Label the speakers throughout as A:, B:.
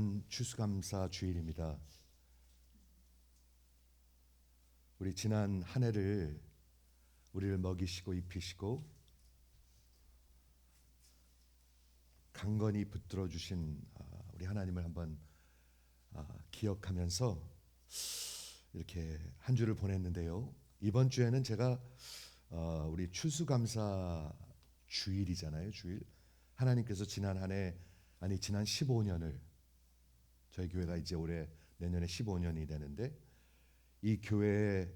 A: 오늘은 추수감사 주일입니다. 우리 지난 한 해를 우리를 먹이시고 입히시고 강건히 붙들어 주신 우리 하나님을 한번 기억하면서 이렇게 한 주를 보냈는데요. 이번 주에는 제가 우리 추수감사 주일이잖아요. 주일. 하나님께서 지난 한 해 지난 15년을 저희 교회가 이제 올해 내년에 15년이 되는데 이 교회에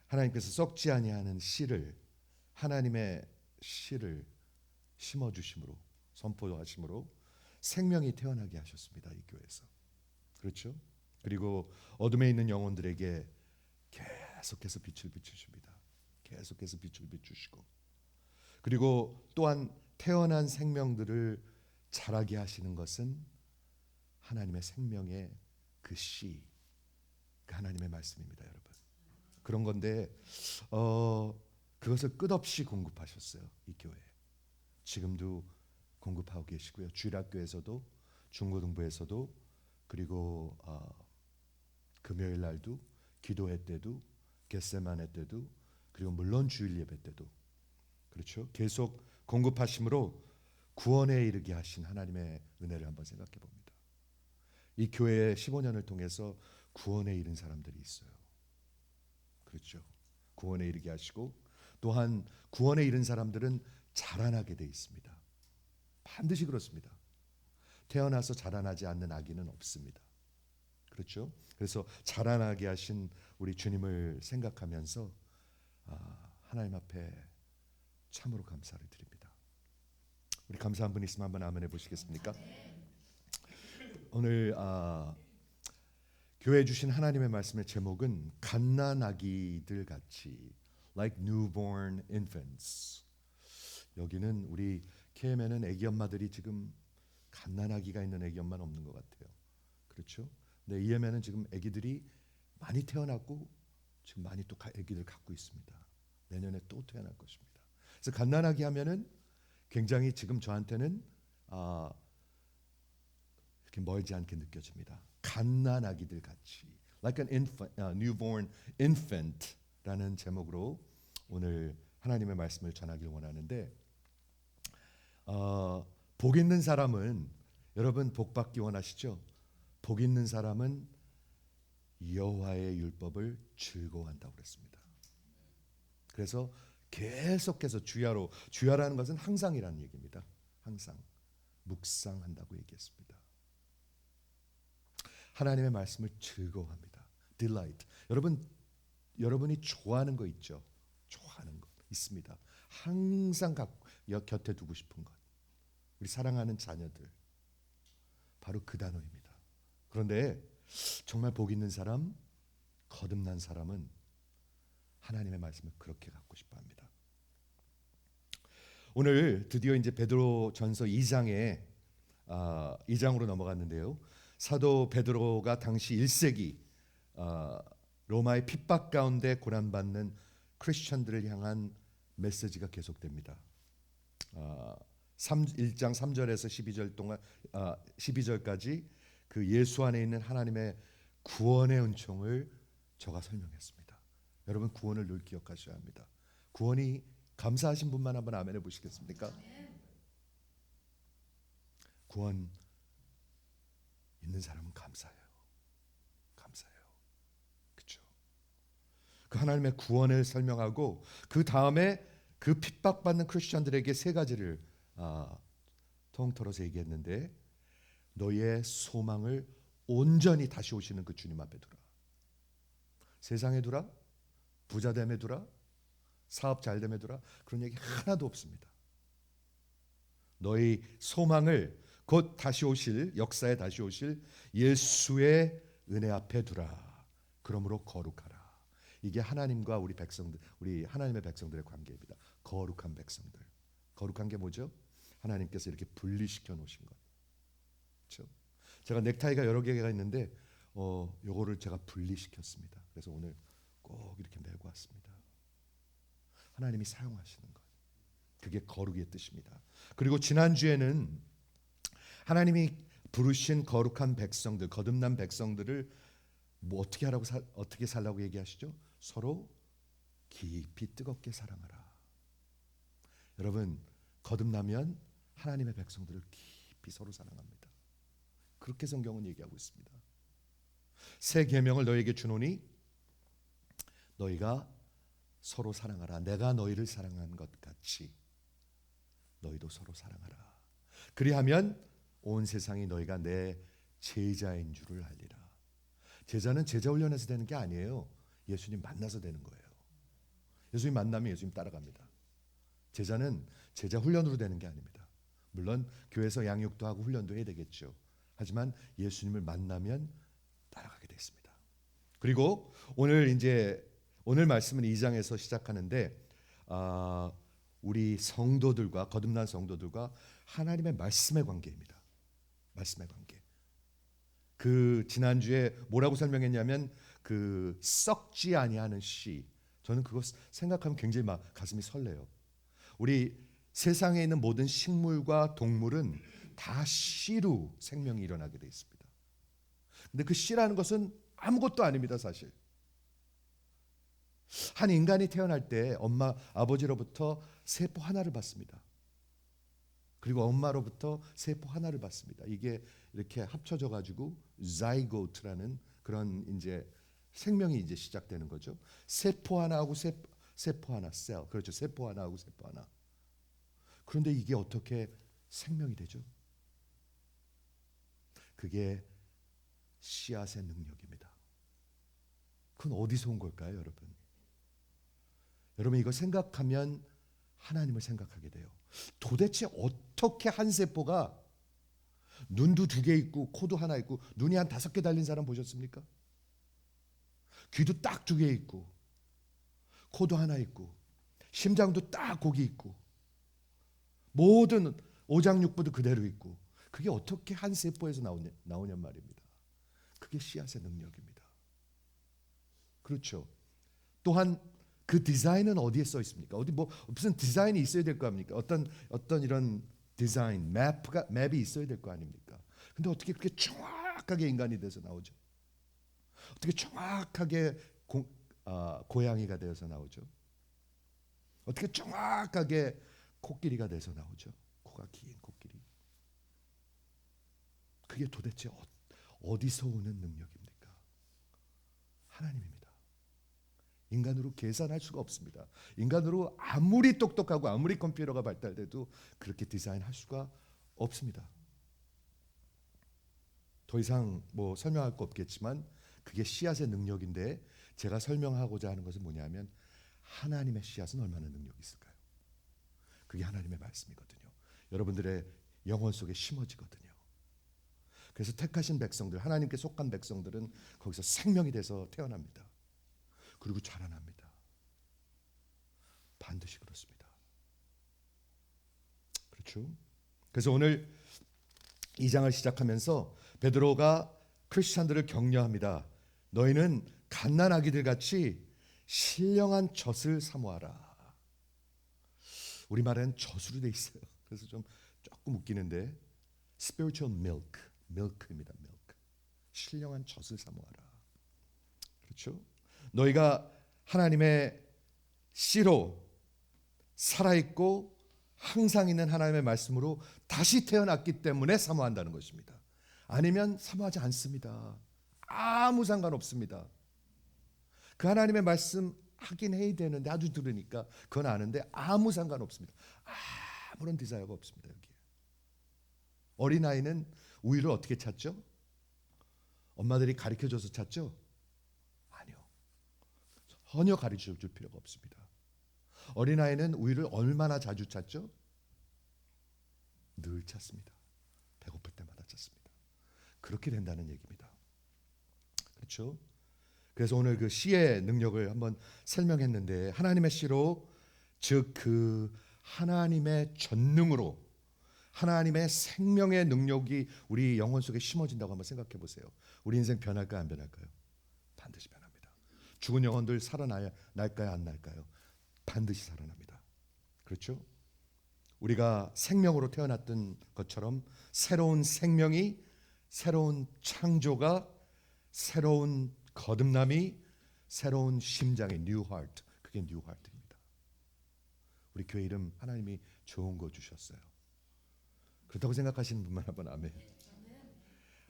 A: 하나님께서 썩지 아니하는 씨를 하나님의 씨를 심어 주심으로 선포하심으로 생명이 태어나게 하셨습니다. 이 교회에서. 그렇죠? 그리고 어둠에 있는 영혼들에게 계속해서 빛을 비추십니다. 계속해서 빛을 비추시고 그리고 또한 태어난 생명들을 자라게 하시는 것은 하나님의 생명의 그 씨, 그 하나님의 말씀입니다, 여러분. 그런 건데 그것을 끝없이 공급하셨어요, 이 교회. 지금도 공급하고 계시고요. 주일학교에서도 중고등부에서도 그리고 금요일 날도 기도회 때도 겟세마네 때도 그리고 물론 주일 예배 때도 그렇죠. 계속 공급하심으로 구원에 이르게 하신 하나님의 은혜를 한번 생각해 봅니다. 이 교회의 15년을 통해서 구원에 이른 사람들이 있어요. 그렇죠. 구원에 이르게 하시고 또한 구원에 이른 사람들은 자라나게 돼 있습니다. 반드시 그렇습니다. 태어나서 자라나지 않는 아기는 없습니다. 그렇죠. 그래서 자라나게 하신 우리 주님을 생각하면서 하나님 앞에 참으로 감사를 드립니다. 우리 감사한 분 있으면 한번 아멘 해보시겠습니까? 오늘 교회에 주신 하나님의 말씀의 제목은 갓난아기들 같이 like newborn infants. 여기는 우리 KM에는 애기 엄마들이 지금 갓난아기가 있는 애기 엄마는 없는 것 같아요. 그렇죠? 근데 EM에는 지금 애기들이 많이 태어났고 지금 많이 또 애기들 갖고 있습니다. 내년에 또 태어날 것입니다. 그래서 갓난아기 하면은 굉장히 지금 저한테는 이렇게 멀지 않게 느껴집니다. 갓난아기들 같이 like an infant, newborn infant라는 제목으로 오늘 하나님의 말씀을 전하길 원하는데 복 있는 사람은 여러분 복 받기 원하시죠? 복 있는 사람은 여호와의 율법을 즐거워한다고 그랬습니다. 그래서 계속해서 주야라는 것은 항상이라는 얘기입니다. 항상 묵상한다고 얘기했습니다. 하나님의 말씀을 즐거워합니다. delight. 여러분이 좋아하는 거 있죠? 좋아하는 거 있습니다. 항상 곁에 두고 싶은 것. 우리 사랑하는 자녀들. 바로 그 단어입니다. 그런데 정말 복 있는 사람, 거듭난 사람은 하나님의 말씀을 그렇게 갖고 싶어 합니다. 오늘 드디어 이제 베드로전서 2장으로 넘어갔는데요. 사도 베드로가 당시 1세기 로마의 핍박 가운데 고난받는 크리스천들을 향한 메시지가 계속됩니다. 1장 3절에서 12절 동안 12절까지 그 예수 안에 있는 하나님의 구원의 은총을 저가 설명했습니다. 여러분 구원을 늘 기억하셔야 합니다. 구원이 감사하신 분만 한번 아멘 해보시겠습니까? 구원 있는 사람은 감사해요. 감사해요. 그렇죠? 그 하나님의 구원을 설명하고 그 다음에 그 핍박받는 크리스천들에게 세 가지를 통틀어서 얘기했는데 너의 소망을 온전히 다시 오시는 그 주님 앞에 두라. 세상에 두라. 부자됨에 두라. 사업 잘됨에 두라. 그런 얘기 하나도 없습니다. 너희 소망을 곧 다시 오실 역사에 다시 오실 예수의 은혜 앞에 두라. 그러므로 거룩하라. 이게 하나님과 우리 백성들, 우리 하나님의 백성들의 관계입니다. 거룩한 백성들. 거룩한 게 뭐죠? 하나님께서 이렇게 분리시켜 놓으신 것. 그렇죠? 제가 넥타이가 여러 개가 있는데 요거를 제가 분리시켰습니다. 그래서 오늘 꼭 이렇게 메고 왔습니다. 하나님이 사용하시는 것. 그게 거룩의 뜻입니다. 그리고 지난주에는 하나님이 부르신 거룩한 백성들, 거듭난 백성들을 뭐 어떻게 살라고 얘기하시죠? 서로 깊이 뜨겁게 사랑하라. 여러분, 거듭나면 하나님의 백성들을 깊이 서로 사랑합니다. 그렇게 성경은 얘기하고 있습니다. 새 계명을 너에게 주노니 너희가 서로 사랑하라. 내가 너희를 사랑한 것 같이 너희도 서로 사랑하라. 그리하면 온 세상이 너희가 내 제자인 줄을 알리라. 제자는 제자 훈련에서 되는 게 아니에요. 예수님 만나서 되는 거예요. 예수님 만나면 예수님 따라갑니다. 제자는 제자 훈련으로 되는 게 아닙니다. 물론 교회에서 양육도 하고 훈련도 해야 되겠죠. 하지만 예수님을 만나면 따라가게 돼 있습니다. 그리고 오늘 말씀은 2장에서 시작하는데 우리 성도들과 거듭난 성도들과 하나님의 말씀의 관계입니다. 말씀의 관계. 그 지난주에 뭐라고 설명했냐면 그 썩지 아니하는 씨. 저는 그거 생각하면 굉장히 막 가슴이 설레요. 우리 세상에 있는 모든 식물과 동물은 다 씨로 생명이 일어나게 돼 있습니다. 근데 그 씨라는 것은 아무것도 아닙니다, 사실. 한 인간이 태어날 때 엄마 아버지로부터 세포 하나를 받습니다. 그리고 엄마로부터 세포 하나를 받습니다. 이게 이렇게 합쳐져 가지고 자이고트라는 그런 이제 생명이 이제 시작되는 거죠. 세포 하나하고 세포 하나, 셀. 그렇죠. 세포 하나하고 세포 하나. 그런데 이게 어떻게 생명이 되죠? 그게 씨앗의 능력입니다. 그건 어디서 온 걸까요, 여러분? 여러분 이거 생각하면 하나님을 생각하게 돼요. 도대체 어떻게 한 세포가 눈도 2개 있고 코도 하나 있고 눈이 한 5개 달린 사람 보셨습니까? 귀도 딱 2개 있고 코도 하나 있고 심장도 딱 거기 있고 모든 오장육부도 그대로 있고 그게 어떻게 한 세포에서 나오냔 말입니다. 그게 씨앗의 능력입니다. 그렇죠. 또한 그 디자인은 어디에 써 있습니까? 어디 뭐 무슨 디자인이 있어야 될 거 아닙니까? 어떤 이런 디자인, 맵이 있어야 될 거 아닙니까? 근데 어떻게 그렇게 정확하게 인간이 돼서 나오죠? 어떻게 정확하게 고양이가 되어서 나오죠? 어떻게 정확하게 코끼리가 돼서 나오죠? 코가 긴 코끼리. 그게 도대체 어디서 오는 능력입니까? 하나님입니다. 인간으로 계산할 수가 없습니다. 인간으로 아무리 똑똑하고 아무리 컴퓨터가 발달돼도 그렇게 디자인할 수가 없습니다. 더 이상 뭐 설명할 거 없겠지만 그게 씨앗의 능력인데 제가 설명하고자 하는 것은 뭐냐면 하나님의 씨앗은 얼마나 능력이 있을까요? 그게 하나님의 말씀이거든요. 여러분들의 영혼 속에 심어지거든요. 그래서 택하신 백성들, 하나님께 속한 백성들은 거기서 생명이 돼서 태어납니다. 그리고 자라납니다. 반드시 그렇습니다. 그렇죠? 그래서 오늘 2장을 시작하면서 베드로가 크리스찬들을 격려합니다. 너희는 갓난 아기들 같이 신령한 젖을 사모하라. 우리말에는 젖으로 돼 있어요. 그래서 좀 조금 웃기는데 spiritual milk입니다. milk. 신령한 젖을 사모하라. 그렇죠? 너희가 하나님의 씨로 살아있고 항상 있는 하나님의 말씀으로 다시 태어났기 때문에 사모한다는 것입니다. 아니면 사모하지 않습니다. 아무 상관없습니다. 그 하나님의 말씀 하긴 해야 되는데 아주 들으니까 그건 아는데 아무 상관없습니다. 아무런 디자이어가 없습니다. 여기에. 어린아이는 우유를 어떻게 찾죠? 엄마들이 가르쳐줘서 찾죠? 전혀 가르쳐 줄 필요가 없습니다. 어린아이는 우유를 얼마나 자주 찾죠? 늘 찾습니다. 배고플 때마다 찾습니다. 그렇게 된다는 얘기입니다. 그렇죠? 그래서 오늘 그 씨의 능력을 한번 설명했는데 하나님의 씨로 즉 그 하나님의 전능으로 하나님의 생명의 능력이 우리 영혼 속에 심어진다고 한번 생각해 보세요. 우리 인생 변할까요? 안 변할까요? 반드시 변합니다. 죽은 영혼들 살아날까요? 안 날까요? 반드시 살아납니다. 그렇죠? 우리가 생명으로 태어났던 것처럼 새로운 생명이 새로운 창조가, 새로운 거듭남이, 새로운 심장의 new heart, 그게 new heart입니다. 우리 교회 이름 하나님이 좋은 거 주셨어요. 그렇다고 생각하시는 분만 한번 아멘.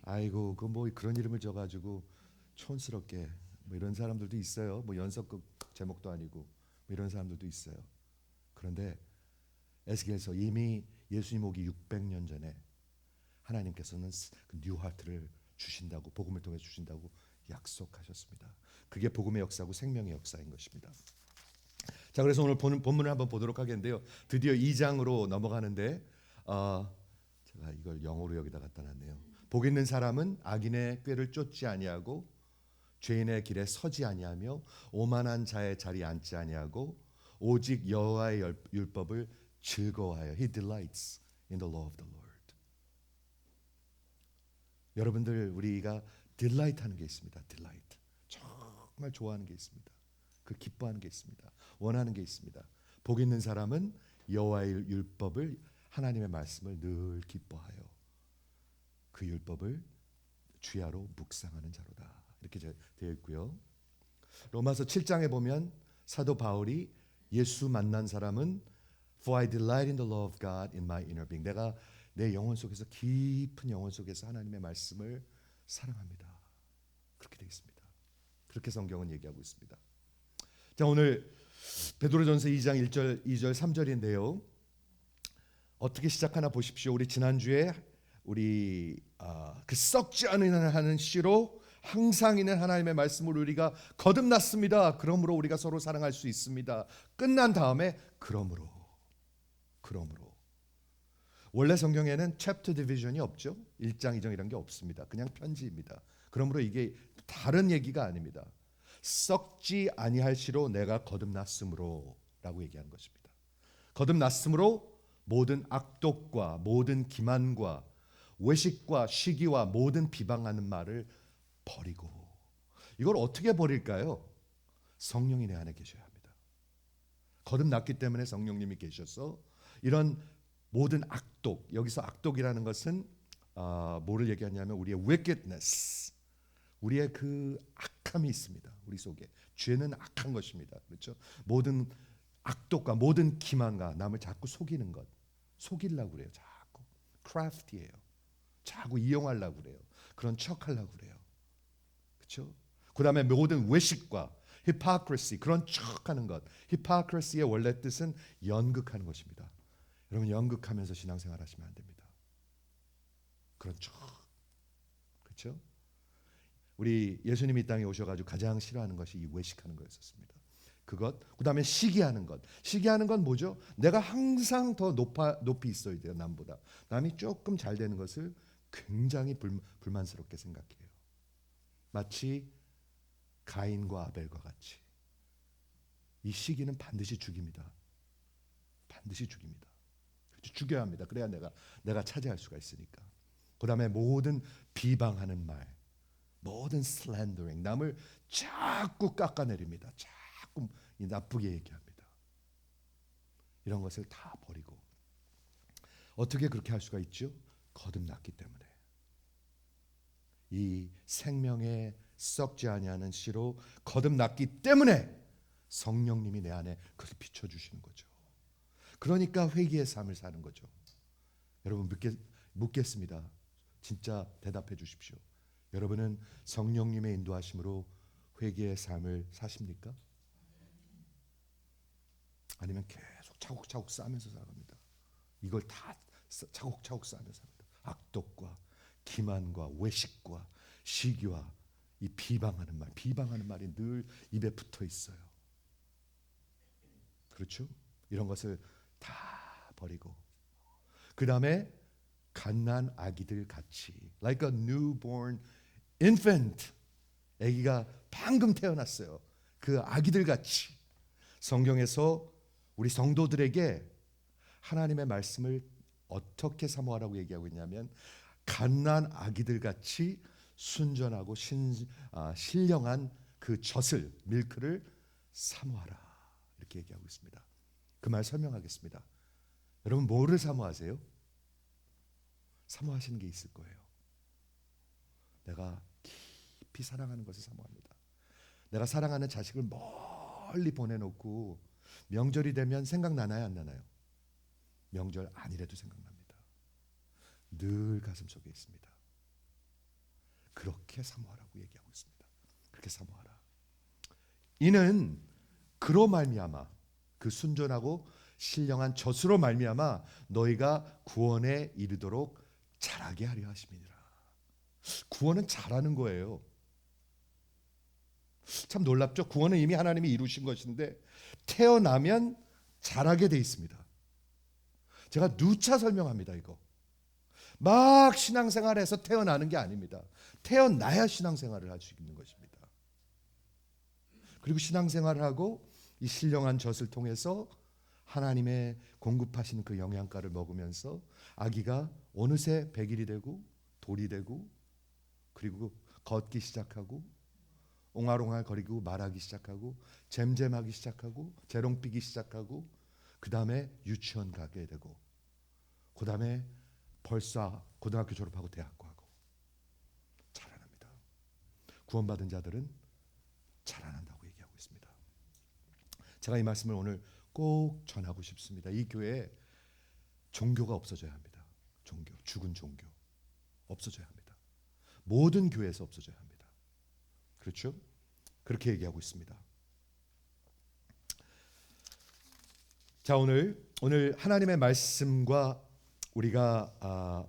A: 아이고 그 뭐 그런 이름을 줘가지고 촌스럽게 뭐 이런 사람들도 있어요. 뭐 연속극 제목도 아니고 뭐 이런 사람들도 있어요. 그런데 에스겔서 이미 예수님 오기 600년 전에 하나님께서는 그 뉴 하트를 주신다고, 복음을 통해 주신다고 약속하셨습니다. 그게 복음의 역사고 생명의 역사인 것입니다. 자, 그래서 오늘 본문을 한번 보도록 하겠는데요. 드디어 2장으로 넘어가는데 제가 이걸 영어로 여기다 갖다 놨네요. 복 있는 사람은 악인의 꾀를 쫓지 아니하고 죄인의 길에 서지 아니하며 오만한 자의 자리에 앉지 아니하고 오직 여호와의 율법을 즐거워하여 He delights in the law of the Lord. 여러분들 우리가 delight 하는 게 있습니다. delight. 정말 좋아하는 게 있습니다. 그 기뻐하는 게 있습니다. 원하는 게 있습니다. 복 있는 사람은 여호와의 율법을, 하나님의 말씀을 늘 기뻐하여 그 율법을 주야로 묵상하는 자로다. 이렇게 되어 있고요. 로마서 7장에 보면 사도 바울이 예수 만난 사람은 For I delight in the law of God in my inner being. 내가 내 영혼 속에서, 깊은 영혼 속에서 하나님의 말씀을 사랑합니다. 그렇게 되어 있습니다. 그렇게 성경은 얘기하고 있습니다. 자, 오늘 베드로전서 2장 1절, 2절, 3절인데요. 어떻게 시작하나 보십시오. 우리 지난주에 우리 그 썩지 않는 하는 씨로 항상 있는 하나님의 말씀을 우리가 거듭났습니다. 그러므로 우리가 서로 사랑할 수 있습니다. 끝난 다음에 그러므로 원래 성경에는 챕터 디비전이 없죠. 1장 2장 이런 게 없습니다. 그냥 편지입니다. 그러므로 이게 다른 얘기가 아닙니다. 썩지 아니할 씨로 내가 거듭났으므로 라고 얘기하는 것입니다. 거듭났으므로 모든 악독과 모든 기만과 외식과 시기와 모든 비방하는 말을 버리고. 이걸 어떻게 버릴까요? 성령이 내 안에 계셔야 합니다. 거듭났기 때문에 성령님이 계셔서 이런 모든 악독, 여기서 악독이라는 것은 뭐를 얘기하냐면 우리의 wickedness, 우리의 그 악함이 있습니다. 우리 속에 죄는 악한 것입니다. 그렇죠? 모든 악독과 모든 기만과 남을 자꾸 속이는 것, 속이려고 그래요. 자꾸 crafty예요. 자꾸 이용하려고 그래요. 그런 척하려고 그래요. 그렇죠? 그다음에 모든 외식과 hypocrisy, 그런 척하는 것. hypocrisy의 원래 뜻은 연극하는 것입니다. 여러분 연극하면서 신앙생활 하시면 안 됩니다. 그런 척. 그렇죠? 우리 예수님이 이 땅에 오셔가지고 가장 싫어하는 것이 이 외식하는 거였었습니다. 그것, 그다음에 시기하는 것. 시기하는 건 뭐죠? 내가 항상 더 높이 있어야 돼요. 남보다. 남이 조금 잘 되는 것을 굉장히 불만스럽게 생각해요. 마치 가인과 아벨과 같이. 이 시기는 반드시 죽입니다. 반드시 죽입니다. 죽여야 합니다. 그래야 내가 차지할 수가 있으니까. 그다음에 모든 비방하는 말, 모든 slandering, 남을 자꾸 깎아내립니다. 자꾸 나쁘게 얘기합니다. 이런 것을 다 버리고. 어떻게 그렇게 할 수가 있죠? 거듭났기 때문에. 이 생명의 썩지 아니하는 씨로 거듭났기 때문에 성령님이 내 안에 그것을 비춰주시는 거죠. 그러니까 회개의 삶을 사는 거죠. 여러분 묻겠습니다. 진짜 대답해 주십시오. 여러분은 성령님의 인도하심으로 회개의 삶을 사십니까? 아니면 계속 차곡차곡 쌓으면서 살아갑니다. 이걸 다 차곡차곡 쌓으면서 삽니다. 악독과 기만과 외식과 시기와 이 비방하는 말이 늘 입에 붙어 있어요. 그렇죠? 이런 것을 다 버리고 그 다음에 갓난 아기들 같이 like a newborn infant, 아기가 방금 태어났어요. 그 아기들 같이 성경에서 우리 성도들에게 하나님의 말씀을 어떻게 사모하라고 얘기하고 있냐면 갓난 아기들 같이 순전하고 신령한 그 젖을, 밀크를 사모하라 이렇게 얘기하고 있습니다. 그 말 설명하겠습니다. 여러분 뭐를 사모하세요? 사모하시는 게 있을 거예요. 내가 깊이 사랑하는 것을 사모합니다. 내가 사랑하는 자식을 멀리 보내놓고 명절이 되면 생각나나요, 안 나나요? 명절 아니래도 생각납니다. 늘 가슴 속에 있습니다. 그렇게 사모하라고 얘기하고 있습니다. 그렇게 사모하라. 이는 그로 말미암아, 그 순전하고 신령한 젖으로 말미암아 너희가 구원에 이르도록 자라게 하려 하심이니라. 구원은 자라는 거예요. 참 놀랍죠? 구원은 이미 하나님이 이루신 것인데 태어나면 자라게 돼 있습니다. 제가 누차 설명합니다. 이거 막 신앙생활에서 태어나는 게 아닙니다. 태어나야 신앙생활을 할 수 있는 것입니다. 그리고 신앙생활을 하고 이 신령한 젖을 통해서 하나님의 공급하신 그 영양가를 먹으면서 아기가 어느새 100일이 되고 돌이 되고 그리고 걷기 시작하고 옹알옹알 거리고 말하기 시작하고 잼잼하기 시작하고 재롱피기 시작하고 그 다음에 유치원 가게 되고 그 다음에 벌써 고등학교 졸업하고 대학 가고 자라납니다. 구원받은 자들은 자라난다고 얘기하고 있습니다. 제가 이 말씀을 오늘 꼭 전하고 싶습니다. 이 교회에 종교가 없어져야 합니다. 종교, 죽은 종교 없어져야 합니다. 모든 교회에서 없어져야 합니다. 그렇죠? 그렇게 얘기하고 있습니다. 자, 오늘 하나님의 말씀과 우리가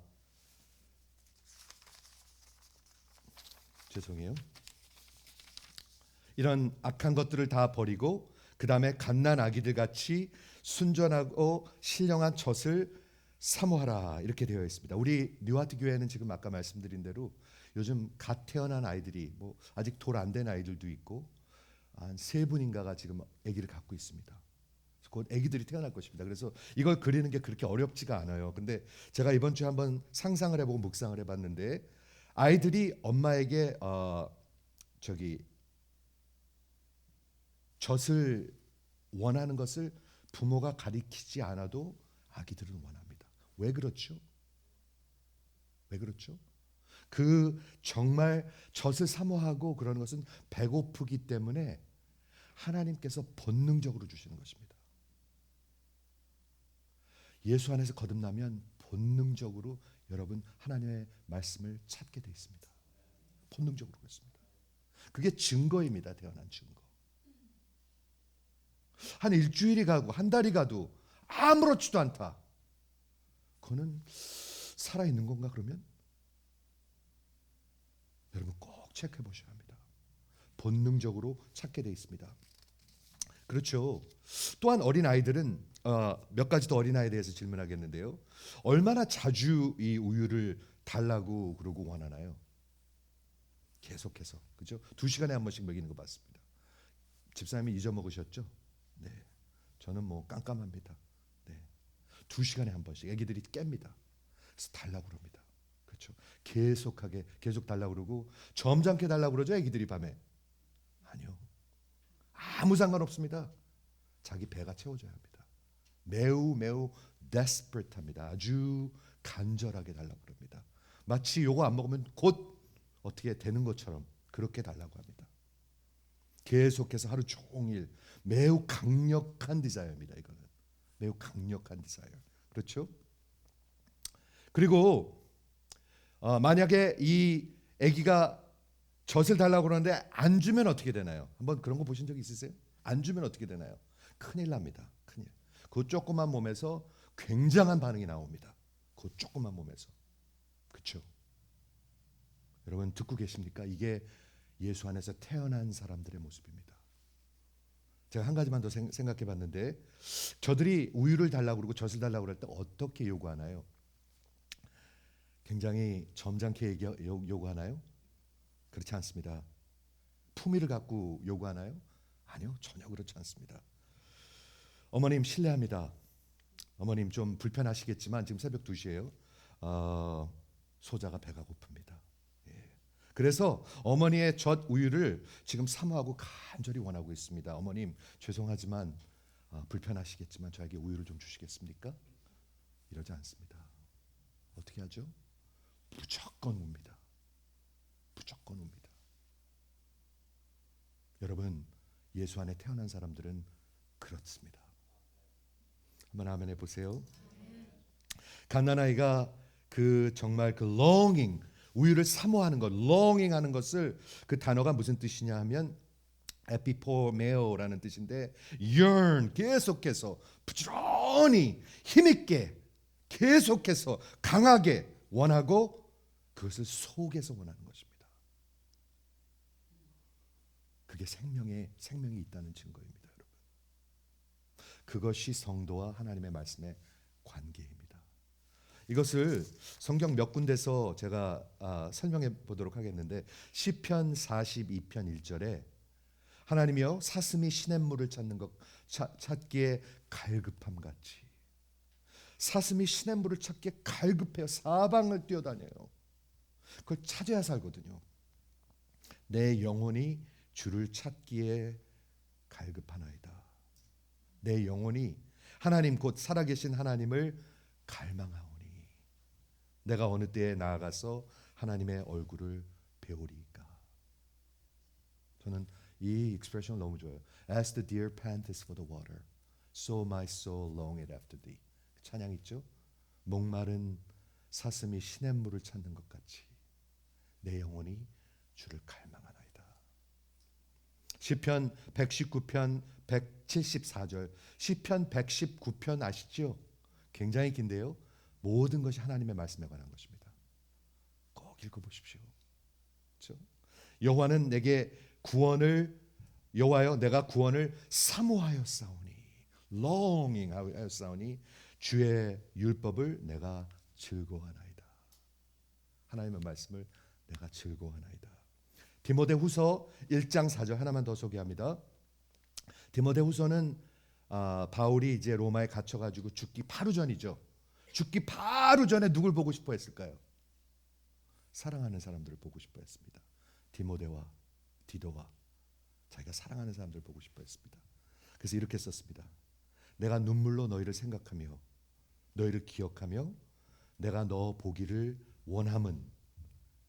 A: 죄송해요. 이런 악한 것들을 다 버리고 그 다음에 갓난 아기들 같이 순전하고 신령한 젖을 사모하라 이렇게 되어 있습니다. 우리 뉴하트 교회는 지금 아까 말씀드린 대로 요즘 갓 태어난 아이들이 뭐 아직 돌 안 된 아이들도 있고 한 3분인가가 지금 아기를 갖고 있습니다. 곧 아기들이 태어날 것입니다. 그래서 이걸 그리는 게 그렇게 어렵지가 않아요. 근데 제가 이번 주에 한번 상상을 해보고 묵상을 해봤는데 아이들이 엄마에게 젖을 원하는 것을 부모가 가리키지 않아도 아기들은 원합니다. 왜 그렇죠? 왜 그렇죠? 그 정말 젖을 사모하고 그러는 것은 배고프기 때문에 하나님께서 본능적으로 주시는 것입니다. 예수 안에서 거듭나면 본능적으로 여러분 하나님의 말씀을 찾게 돼 있습니다. 본능적으로 그렇습니다. 그게 증거입니다. 태어난 증거. 한 일주일이 가고 한 달이 가도 아무렇지도 않다. 그거는 살아있는 건가 그러면? 여러분 꼭 체크해 보셔야 합니다. 본능적으로 찾게 돼 있습니다. 그렇죠. 또한 어린아이들은 몇 가지 더 어린아이에 대해서 질문하겠는데요. 얼마나 자주 이 우유를 달라고 그러고 원하나요? 계속해서. 그죠? 2시간에 한 번씩 먹이는 거 봤습니다. 집사님이 잊어먹으셨죠? 네. 저는 뭐 깜깜합니다. 네. 2시간에 한 번씩 아기들이 깹니다. 그래서 달라고 그럽니다. 그렇죠? 계속 달라고 그러고 점잖게 달라고 그러죠, 아기들이 밤에. 아니요. 아무 상관없습니다. 자기 배가 채워져야 합니다. 매우 desperate합니다. 아주 간절하게 달라고 그럽니다. 마치 요거 안 먹으면 곧 어떻게 되는 것처럼 그렇게 달라고 합니다. 계속해서 하루 종일 매우 강력한 디자이어입니다. 이거는 매우 강력한 디자이어. 그렇죠? 그리고 만약에 이 아기가 젖을 달라고 그러는데 안 주면 어떻게 되나요? 한번 그런 거 보신 적 있으세요? 안 주면 어떻게 되나요? 큰일 납니다. 큰일. 그 조그만 몸에서 굉장한 반응이 나옵니다. 그 조그만 몸에서. 그렇죠? 여러분 듣고 계십니까? 이게 예수 안에서 태어난 사람들의 모습입니다. 제가 한 가지만 더 생각해 봤는데 저들이 우유를 달라고 그러고 젖을 달라고 그럴 때 어떻게 요구하나요? 굉장히 점잖게 요구하나요? 그렇지 않습니다. 품위를 갖고 요구하나요? 아니요, 전혀 그렇지 않습니다. 어머님 실례합니다. 어머님 좀 불편하시겠지만 지금 새벽 2시예요. 소자가 배가 고픕니다. 예. 그래서 어머니의 젖 우유를 지금 사모하고 간절히 원하고 있습니다. 어머님 죄송하지만 불편하시겠지만 저에게 우유를 좀 주시겠습니까? 이러지 않습니다. 어떻게 하죠? 무조건 옵니다. 무조건 옵니다. 여러분, 예수 안에 태어난 사람들은 그렇습니다. 한번 아멘 해보세요. 갓난아이가 그 정말 그 longing, 우유를 사모하는 것, longing 하는 것을, 그 단어가 무슨 뜻이냐 하면 에피포메오라는 뜻인데, yearn, 계속해서 부지런히 힘있게 계속해서 강하게 원하고 그것을 속에서 원하는 것입니다. 그게 생명이 있다는 증거입니다, 여러분. 그것이 성도와 하나님의 말씀의 관계입니다. 이것을 성경 몇 군데서 제가 설명해 보도록 하겠는데, 시편 42편 1절에 하나님이여 사슴이 시냇물을 찾기에 갈급함 같이, 사슴이 시냇물을 찾기에 갈급해요. 사방을 뛰어다녀요. 그걸 찾아야 살거든요. 내 영혼이 주를 찾기에 갈급하나이다. 내 영혼이 하나님 곧 살아계신 하나님을 갈망하오니 내가 어느 때에 나아가서 하나님의 얼굴을 배우리까. 저는 이 익스프레션 너무 좋아요. As the deer panteth for the water, so my soul longeth after thee. 찬양 있죠? 목마른 사슴이 시냇물을 찾는 것 같이 내 영혼이 주를 갈망하나이다. 시편 119편 174절. 시편 119편 아시죠? 굉장히 긴데요. 모든 것이 하나님의 말씀에 관한 것입니다. 꼭 읽어보십시오. 그렇죠? 여호와는 내게 여호와여 내가 구원을 사모하였사오니, longing 하였사오니 주의 율법을 내가 즐거워하나이다. 하나님의 말씀을 내가 즐거워하나이다. 디모데후서 1장 4절 하나만 더 소개합니다. 디모데후서는 바울이 이제 로마에 갇혀가지고 죽기 바로 전이죠. 죽기 바로 전에 누굴 보고 싶어 했을까요? 사랑하는 사람들을 보고 싶어 했습니다. 디모데와 디도와 자기가 사랑하는 사람들을 보고 싶어 했습니다. 그래서 이렇게 썼습니다. 내가 눈물로 너희를 생각하며 너희를 기억하며 내가 너 보기를 원함은,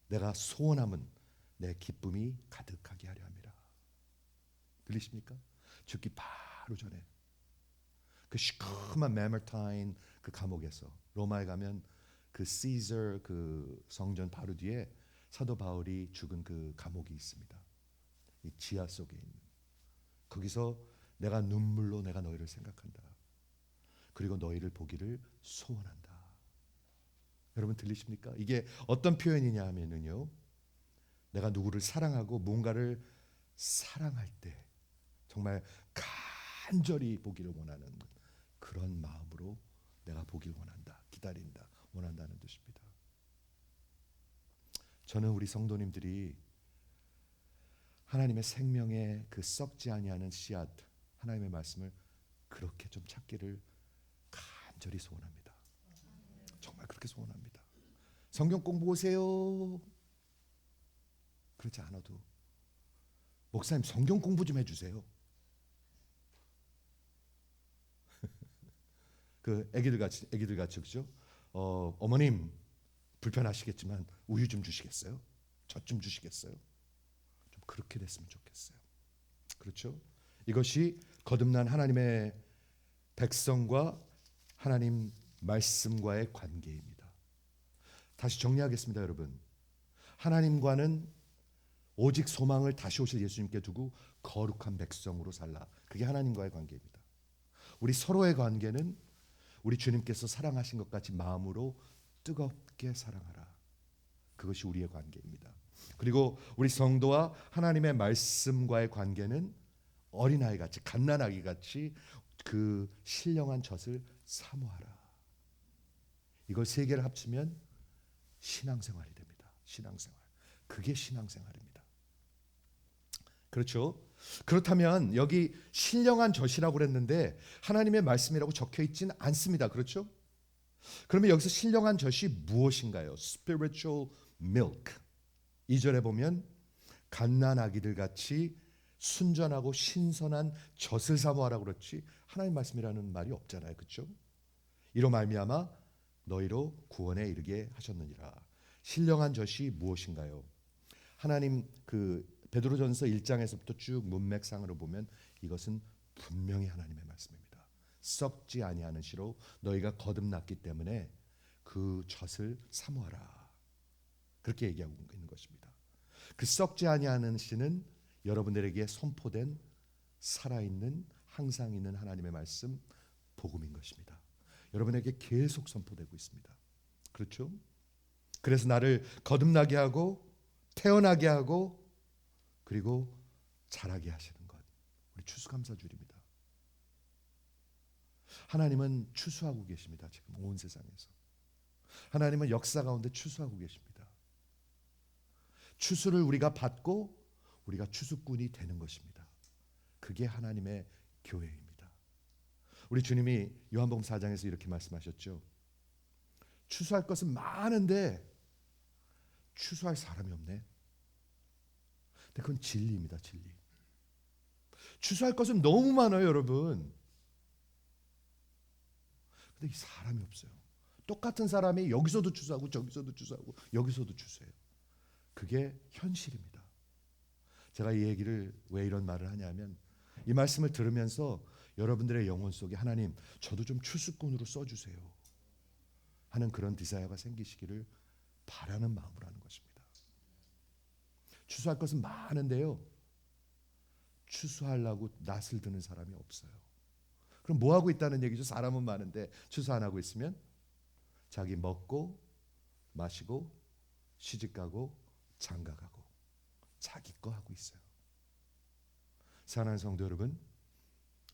A: 내가 소원함은 내 기쁨이 가득하게 하려 함이라. 들리십니까? 죽기 바로 전에 그 시커먼 메머타인 그 감옥에서, 로마에 가면 그 시저 그 성전 바로 뒤에 사도 바울이 죽은 그 감옥이 있습니다. 이 지하 속에 있는, 거기서 내가 눈물로 내가 너희를 생각한다. 그리고 너희를 보기를 소원한다. 여러분 들리십니까? 이게 어떤 표현이냐 하면은요, 내가 누구를 사랑하고 뭔가를 사랑할 때 정말 간절히 보기를 원하는 그런 마음으로 내가 보길 원한다, 기다린다, 원한다는 뜻입니다. 저는 우리 성도님들이 하나님의 생명의 그 썩지 아니하는 씨앗, 하나님의 말씀을 그렇게 좀 찾기를 간절히 소원합니다. 정말 그렇게 소원합니다. 성경 공부하세요. 그렇지 않아도 목사님 성경 공부 좀 해주세요. 그 애기들 같이 그죠? 어머님 불편하시겠지만 우유 좀 주시겠어요? 젖 좀 주시겠어요? 좀 그렇게 됐으면 좋겠어요. 그렇죠? 이것이 거듭난 하나님의 백성과 하나님 말씀과의 관계입니다. 다시 정리하겠습니다, 여러분. 하나님과는 오직 소망을 다시 오실 예수님께 두고 거룩한 백성으로 살라. 그게 하나님과의 관계입니다. 우리 서로의 관계는 우리 주님께서 사랑하신 것 같이 마음으로 뜨겁게 사랑하라. 그것이 우리의 관계입니다. 그리고 우리 성도와 하나님의 말씀과의 관계는 어린아이 같이, 갓난아기 같이 그 신령한 젖을 사모하라. 이걸 세 개를 합치면 신앙생활이 됩니다. 신앙생활. 그게 신앙생활입니다. 그렇죠? 그렇다면 여기 신령한 젖이라고 그랬는데 하나님의 말씀이라고 적혀 있지는 않습니다. 그렇죠? 그러면 여기서 신령한 젖이 무엇인가요? Spiritual milk. 2절에 보면 갓난아기들 같이 순전하고 신선한 젖을 사모하라고 그렇지 하나님 말씀이라는 말이 없잖아요. 그렇죠? 이로 말미암아 너희로 구원에 이르게 하셨느니라. 신령한 젖이 무엇인가요? 하나님 그 베드로전서 1장에서부터 쭉 문맥상으로 보면 이것은 분명히 하나님의 말씀입니다. 썩지 아니하는 씨로 너희가 거듭났기 때문에 그 젖을 사모하라. 그렇게 얘기하고 있는 것입니다. 그 썩지 아니하는 씨는 여러분들에게 선포된 살아있는 항상 있는 하나님의 말씀 복음인 것입니다. 여러분에게 계속 선포되고 있습니다. 그렇죠? 그래서 나를 거듭나게 하고 태어나게 하고 그리고 자라게 하시는 것. 우리 추수감사주일입니다. 하나님은 추수하고 계십니다. 지금 온 세상에서. 하나님은 역사 가운데 추수하고 계십니다. 추수를 우리가 받고 우리가 추수꾼이 되는 것입니다. 그게 하나님의 교회입니다. 우리 주님이 요한복음 4장에서 이렇게 말씀하셨죠. 추수할 것은 많은데 추수할 사람이 없네. 근데 그건 진리입니다. 진리. 추수할 것은 너무 많아요, 여러분. 근데 이 사람이 없어요. 똑같은 사람이 여기서도 추수하고 저기서도 추수하고 여기서도 추수해요. 그게 현실입니다. 제가 이 얘기를 왜 이런 말을 하냐면 이 말씀을 들으면서 여러분들의 영혼 속에 하나님 저도 좀 추수꾼으로 써주세요 하는 그런 디자이어가 생기시기를 바라는 마음으로 하는 것입니다. 추수할 것은 많은데요, 추수하려고 낯을 드는 사람이 없어요. 그럼 뭐 하고 있다는 얘기죠? 사람은 많은데 추수 안 하고 있으면 자기 먹고 마시고 시집가고 장가가고 자기 거 하고 있어요. 사랑하는 성도 여러분,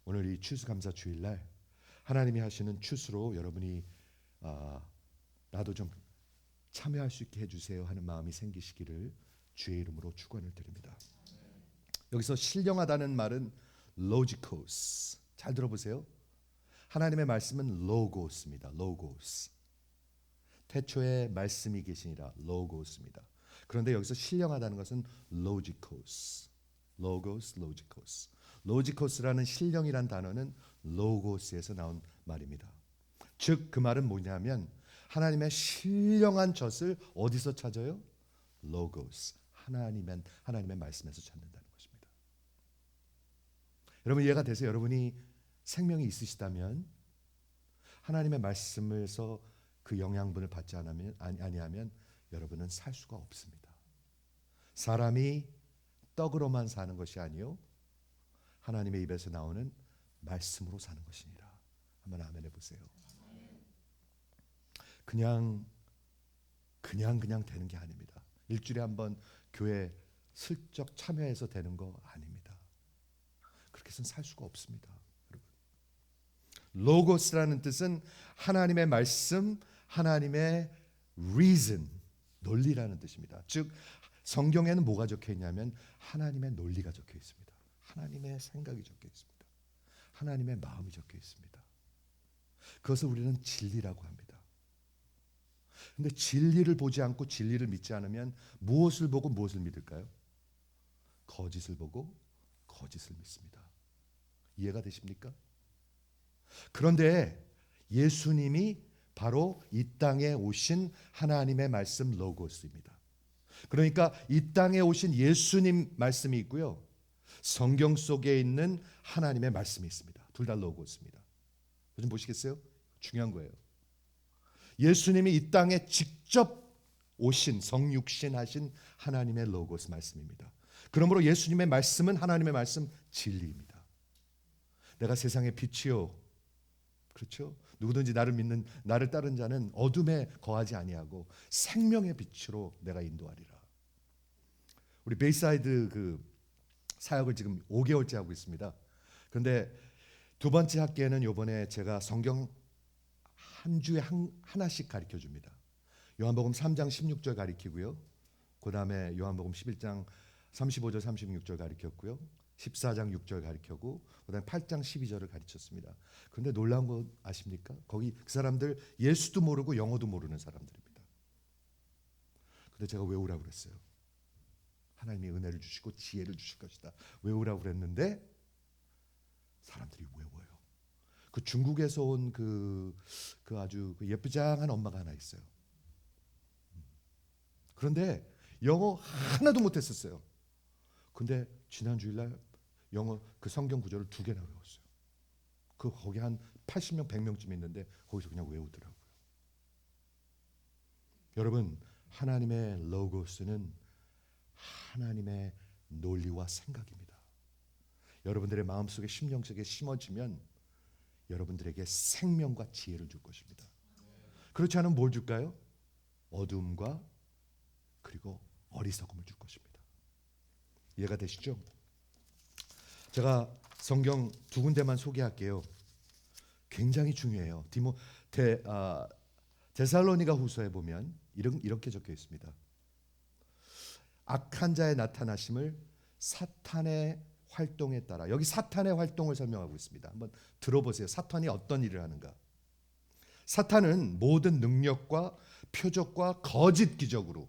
A: 오늘 이 추수감사 주일날 하나님이 하시는 추수로 여러분이 나도 좀 참여할 수 있게 해주세요 하는 마음이 생기시기를 주의 이름으로 축원을 드립니다. 여기서 신령하다는 말은 logikos. 잘 들어보세요. 하나님의 말씀은 로고스입니다. 로고스. 태초에 말씀이 계시니라 로고스입니다. 그런데 여기서 신령하다는 것은 logikos. 로고스, logikos. logikos라는 신령이란 단어는 로고스에서 나온 말입니다. 즉 그 말은 뭐냐면 하나님의 신령한 젖을 어디서 찾아요? 로고스. 하나님의 말씀에서 찾는다는 것입니다. 여러분 이해가 되세요? 여러분이 생명이 있으시다면 하나님의 말씀에서 그 영양분을 받지 아니하면 여러분은 살 수가 없습니다. 사람이 떡으로만 사는 것이 아니요 하나님의 입에서 나오는 말씀으로 사는 것이니라. 한번 아멘 해보세요. 그냥 되는 게 아닙니다. 일주일에 한번 교회 슬쩍 참여해서 되는 거 아닙니다. 그렇게 해서는 살 수가 없습니다. 여러분. 로고스라는 뜻은 하나님의 말씀, 하나님의 reason, 논리라는 뜻입니다. 즉 성경에는 뭐가 적혀 있냐면 하나님의 논리가 적혀 있습니다. 하나님의 생각이 적혀 있습니다. 하나님의 마음이 적혀 있습니다. 그것을 우리는 진리라고 합니다. 근데 진리를 보지 않고 진리를 믿지 않으면 무엇을 보고 무엇을 믿을까요? 거짓을 보고 거짓을 믿습니다. 이해가 되십니까? 그런데 예수님이 바로 이 땅에 오신 하나님의 말씀 로고스입니다. 그러니까 이 땅에 오신 예수님 말씀이 있고요, 성경 속에 있는 하나님의 말씀이 있습니다. 둘 다 로고스입니다. 좀 보시겠어요? 중요한 거예요. 예수님이 이 땅에 직접 오신 성육신 하신 하나님의 로고스 말씀입니다. 그러므로 예수님의 말씀은 하나님의 말씀 진리입니다. 내가 세상의 빛이요, 그렇죠? 누구든지 나를 믿는 나를 따른 자는 어둠에 거하지 아니하고 생명의 빛으로 내가 인도하리라. 우리 베이사이드 그 사역을 지금 5개월째 하고 있습니다. 그런데 두 번째 학기에는 이번에 제가 성경 한 주에 하나씩 가르쳐 줍니다. 요한복음 3장 16절 가르치고요. 그 다음에 요한복음 11장 35절 36절 가르쳤고요. 14장 6절 가르쳤고 그 다음에 8장 12절을 가르쳤습니다. 그런데 놀라운 거 아십니까? 거기 그 사람들 예수도 모르고 영어도 모르는 사람들입니다. 근데 제가 외우라고 그랬어요. 하나님이 은혜를 주시고 지혜를 주실 것이다. 외우라고 그랬는데 사람들이 외워요. 그 중국에서 온 그 아주 예쁘장한 엄마가 하나 있어요. 그런데 영어 하나도 못했었어요. 근데 지난 주일날 영어 그 성경 구절을 2개나 외웠어요. 거기 한 80명, 100명쯤 있는데 거기서 그냥 외우더라고요. 여러분, 하나님의 로고스는 하나님의 논리와 생각입니다. 여러분들의 마음속에 심령속에 심어지면 여러분들에게 생명과 지혜를 줄 것입니다. 그렇지 않으면 뭘 줄까요? 어둠과 그리고 어리석음을 줄 것입니다. 이해가 되시죠? 제가 성경 2군데만 소개할게요. 굉장히 중요해요. 데살로니가 후서에 보면 이렇게 적혀 있습니다. 악한 자의 나타나심을 사탄의 활동에 따라, 여기 사탄의 활동을 설명하고 있습니다. 한번 들어보세요. 사탄이 어떤 일을 하는가? 사탄은 모든 능력과 표적과 거짓 기적으로,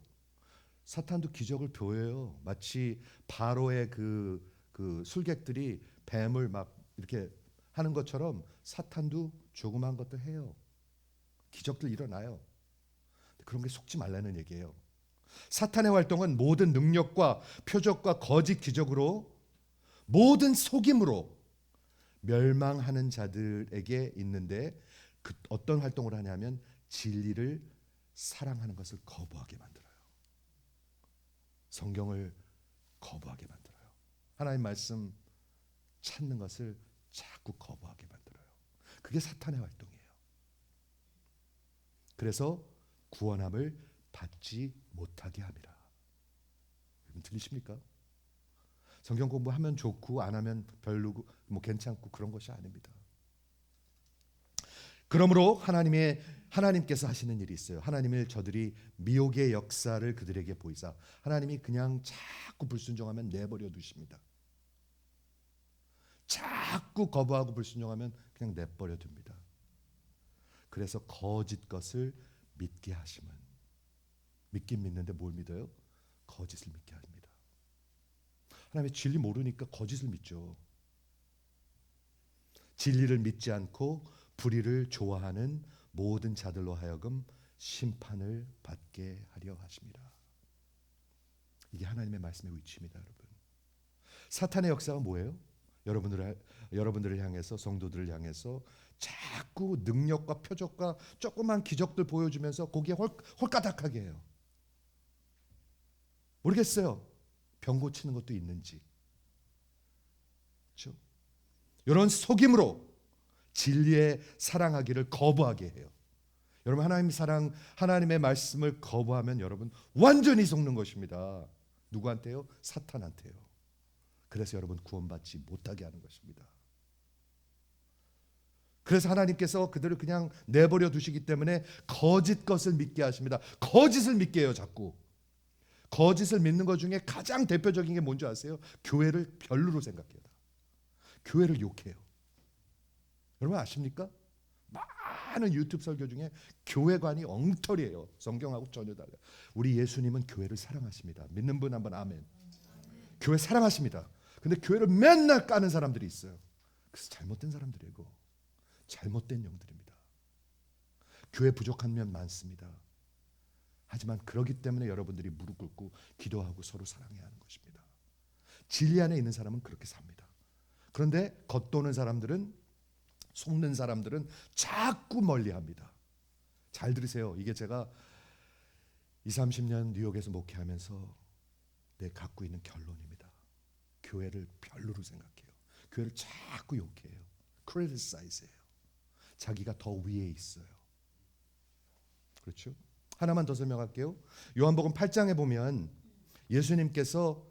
A: 사탄도 기적을 보여요. 마치 바로의 그 술객들이 뱀을 막 이렇게 하는 것처럼 사탄도 조그만 것도 해요. 기적들 일어나요. 그런 게 속지 말라는 얘기예요. 사탄의 활동은 모든 능력과 표적과 거짓 기적으로, 모든 속임으로 멸망하는 자들에게 있는데, 어떤 활동을 하냐면 진리를 사랑하는 것을 거부하게 만들어요. 성경을 거부하게 만들어요. 하나님 말씀 찾는 것을 자꾸 거부하게 만들어요. 그게 사탄의 활동이에요. 그래서 구원함을 받지 못하게 합니다. 여러분 들리십니까? 성경 공부하면 좋고 안 하면 별로고 뭐 괜찮고 그런 것이 아닙니다. 그러므로 하나님께서 하시는 일이 있어요. 하나님을 저들이 미혹의 역사를 그들에게 보이사, 하나님이 그냥 자꾸 불순종하면 내버려 두십니다. 자꾸 거부하고 불순종하면 그냥 내버려 둡니다. 그래서 거짓 것을 믿게 하시면, 믿긴 믿는데 뭘 믿어요? 거짓을 믿게 합니다. 하나님의 진리 모르니까 거짓을 믿죠. 진리를 믿지 않고 불의를 좋아하는 모든 자들로 하여금 심판을 받게 하려 하십니다. 이게 하나님의 말씀의 위치입니다, 여러분. 사탄의 역사가 뭐예요? 여러분들을 향해서, 성도들을 향해서 자꾸 능력과 표적과 조그만 기적들 보여주면서 거기에 홀가닥하게 해요. 모르겠어요. 병 고치는 것도 있는지. 그렇죠? 이런 속임으로 진리의 사랑하기를 거부하게 해요. 여러분, 하나님의 말씀을 거부하면 여러분 완전히 속는 것입니다. 누구한테요? 사탄한테요. 그래서 여러분 구원받지 못하게 하는 것입니다. 그래서 하나님께서 그들을 그냥 내버려 두시기 때문에 거짓 것을 믿게 하십니다. 거짓을 믿게 해요, 자꾸. 거짓을 믿는 것 중에 가장 대표적인 게 뭔지 아세요? 교회를 별로로 생각해요. 교회를 욕해요. 여러분 아십니까? 많은 유튜브 설교 중에 교회관이 엉터리예요. 성경하고 전혀 달라요. 우리 예수님은 교회를 사랑하십니다. 믿는 분 한번 아멘. 교회 사랑하십니다. 근데 교회를 맨날 까는 사람들이 있어요. 그래서 잘못된 사람들이고 잘못된 영들입니다. 교회 부족한 면 많습니다. 하지만 그러기 때문에 여러분들이 무릎 꿇고 기도하고 서로 사랑해야 하는 것입니다. 진리 안에 있는 사람은 그렇게 삽니다. 그런데 겉도는 사람들은, 속는 사람들은 자꾸 멀리합니다. 잘 들으세요. 이게 제가 20-30년 뉴욕에서 목회하면서 내 갖고 있는 결론입니다. 교회를 별로로 생각해요. 교회를 자꾸 욕해요. criticize해요. 자기가 더 위에 있어요. 그렇죠? 하나만 더 설명할게요. 요한복음 8장에 보면 예수님께서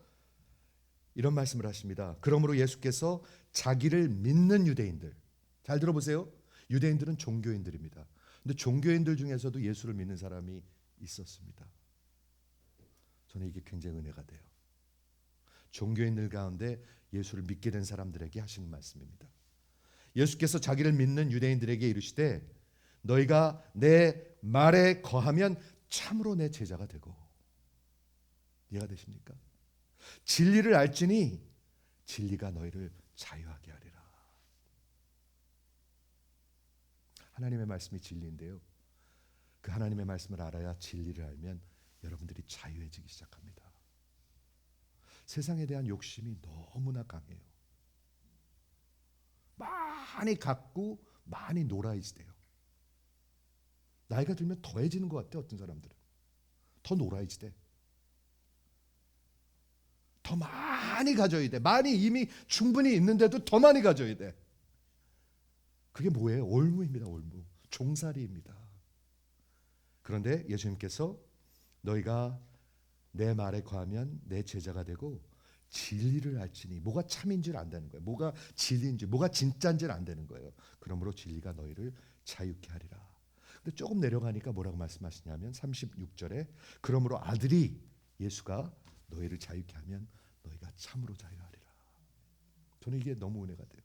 A: 이런 말씀을 하십니다. 그러므로 예수께서 자기를 믿는 유대인들, 잘 들어보세요. 유대인들은 종교인들입니다. 근데 종교인들 중에서도 예수를 믿는 사람이 있었습니다. 저는 이게 굉장히 은혜가 돼요. 종교인들 가운데 예수를 믿게 된 사람들에게 하시는 말씀입니다. 예수께서 자기를 믿는 유대인들에게 이르시되 너희가 내 말에 거하면 참으로 내 제자가 되고. 이해가 되십니까? 진리를 알지니 진리가 너희를 자유하게 하리라. 하나님의 말씀이 진리인데요. 그 하나님의 말씀을 알아야 진리를 알면 여러분들이 자유해지기 시작합니다. 세상에 대한 욕심이 너무나 강해요. 많이 갖고 많이 놀아 있어요. 나이가 들면 더해지는 것 같아. 어떤 사람들은 더 놀아 있대. 더 많이 가져야 돼. 많이 이미 충분히 있는데도 더 많이 가져야 돼. 그게 뭐예요? 올무입니다. 올무. 종살이입니다. 그런데 예수님께서 너희가 내 말에 거하면 내 제자가 되고 진리를 알지니, 뭐가 참인지를 안다는 거예요. 뭐가 진리인지, 뭐가 진짜인지를 안다는 거예요. 그러므로 진리가 너희를 자유케 하리라. 근데 조금 내려가니까 뭐라고 말씀하시냐면 36절에 그러므로 아들이 예수가 너희를 자유케 하면 너희가 참으로 자유하리라. 저는 이게 너무 은혜가 돼요.